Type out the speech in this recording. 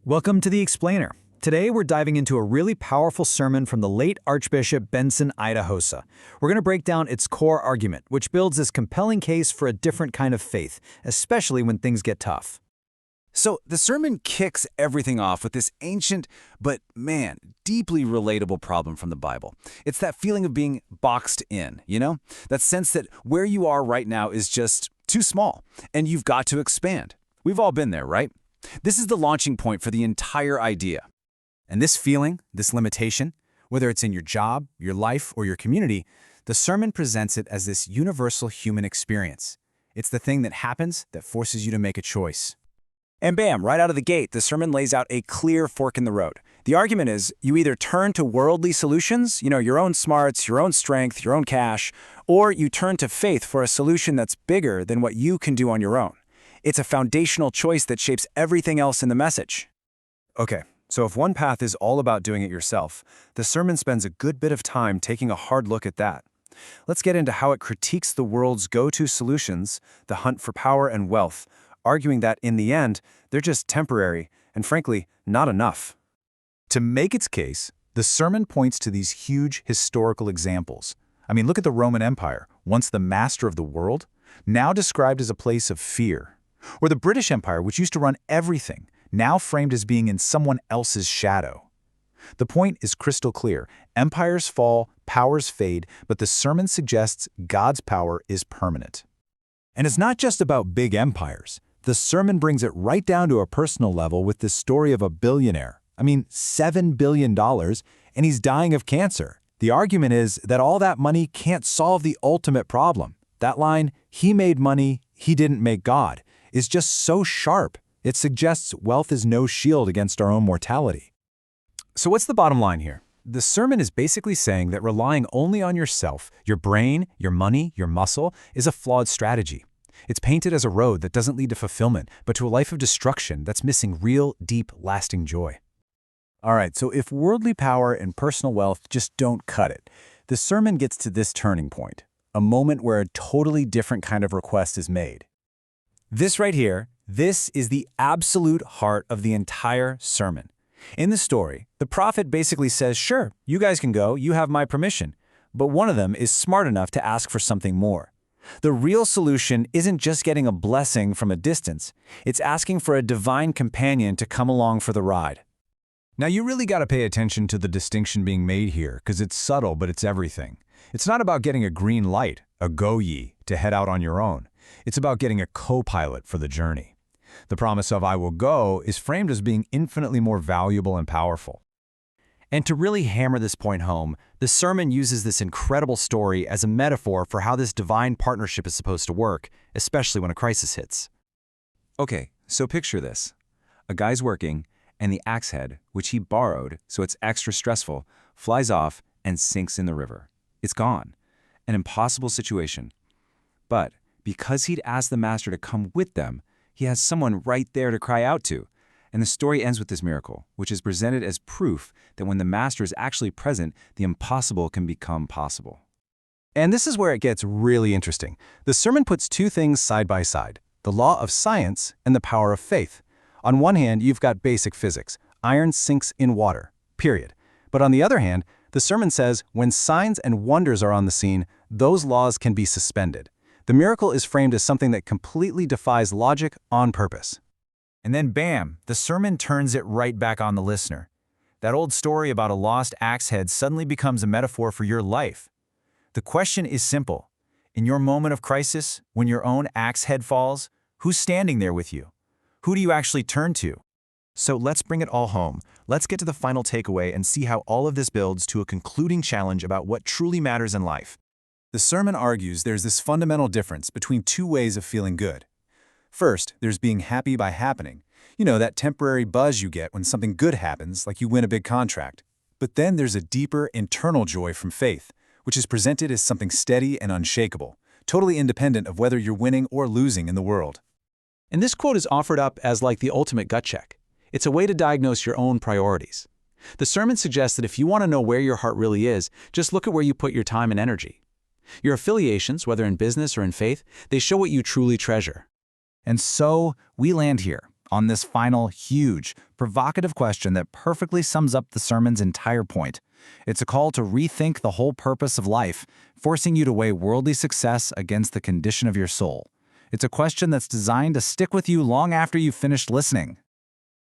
Welcome to The Explainer. Today we're diving into a really powerful sermon from the late Archbishop Benson Idahosa. We're going to break down its core argument, which builds this compelling case for a different kind of faith, especially when things get tough. So the sermon kicks everything off with this ancient, but man, deeply relatable problem from the Bible. It's that feeling of being boxed in, That sense that where you are right now is just too small, and you've got to expand. We've all been there, right? This is the launching point for the entire idea. And this feeling, this limitation, whether it's in your job, your life, or your community, the sermon presents it as this universal human experience. It's the thing that happens that forces you to make a choice. And bam, right out of the gate, the sermon lays out a clear fork in the road. The argument is you either turn to worldly solutions, your own smarts, your own strength, your own cash, or you turn to faith for a solution that's bigger than what you can do on your own. It's a foundational choice that shapes everything else in the message. Okay, so if one path is all about doing it yourself, the sermon spends a good bit of time taking a hard look at that. Let's get into how it critiques the world's go-to solutions, the hunt for power and wealth, arguing that in the end, they're just temporary and frankly, not enough. To make its case, the sermon points to these huge historical examples. Look at the Roman Empire, once the master of the world, now described as a place of fear. Or the British Empire, which used to run everything, now framed as being in someone else's shadow. The point is crystal clear. Empires fall, powers fade, but the sermon suggests God's power is permanent. And it's not just about big empires. The sermon brings it right down to a personal level with this story of a billionaire. $7 billion, and he's dying of cancer. The argument is that all that money can't solve the ultimate problem. That line, "He made money, he didn't make God," is just so sharp. It suggests wealth is no shield against our own mortality. So what's the bottom line here? The sermon is basically saying that relying only on yourself, your brain, your money, your muscle, is a flawed strategy. It's painted as a road that doesn't lead to fulfillment, but to a life of destruction that's missing real, deep, lasting joy. All right, so if worldly power and personal wealth just don't cut it, the sermon gets to this turning point, a moment where a totally different kind of request is made. This right here, this is the absolute heart of the entire sermon. In the story, the prophet basically says, sure, you guys can go, you have my permission. But one of them is smart enough to ask for something more. The real solution isn't just getting a blessing from a distance, it's asking for a divine companion to come along for the ride. Now you really got to pay attention to the distinction being made here, because it's subtle, but it's everything. It's not about getting a green light, a go-ye, to head out on your own. It's about getting a co-pilot for the journey. The promise of "I will go" is framed as being infinitely more valuable and powerful. And to really hammer this point home, the sermon uses this incredible story as a metaphor for how this divine partnership is supposed to work, especially when a crisis hits. Okay, so picture this. A guy's working, and the axe head, which he borrowed, so it's extra stressful, flies off and sinks in the river. It's gone. An impossible situation. But because he'd asked the master to come with them, he has someone right there to cry out to. And the story ends with this miracle, which is presented as proof that when the master is actually present, the impossible can become possible. And this is where it gets really interesting. The sermon puts two things side by side, the law of science and the power of faith. On one hand, you've got basic physics. Iron sinks in water, period. But on the other hand, the sermon says when signs and wonders are on the scene, those laws can be suspended. The miracle is framed as something that completely defies logic on purpose. And then bam, the sermon turns it right back on the listener. That old story about a lost axe head suddenly becomes a metaphor for your life. The question is simple. In your moment of crisis, when your own axe head falls, who's standing there with you? Who do you actually turn to? So let's bring it all home. Let's get to the final takeaway and see how all of this builds to a concluding challenge about what truly matters in life. The sermon argues there's this fundamental difference between two ways of feeling good. First, there's being happy by happening. That temporary buzz you get when something good happens, like you win a big contract. But then there's a deeper, internal joy from faith, which is presented as something steady and unshakable, totally independent of whether you're winning or losing in the world. And this quote is offered up as like the ultimate gut check. It's a way to diagnose your own priorities. The sermon suggests that if you want to know where your heart really is, just look at where you put your time and energy. Your affiliations, whether in business or in faith, they show what you truly treasure. And so we land here. on this final, huge, provocative question that perfectly sums up the sermon's entire point. It's a call to rethink the whole purpose of life, forcing you to weigh worldly success against the condition of your soul. It's a question that's designed to stick with you long after you've finished listening.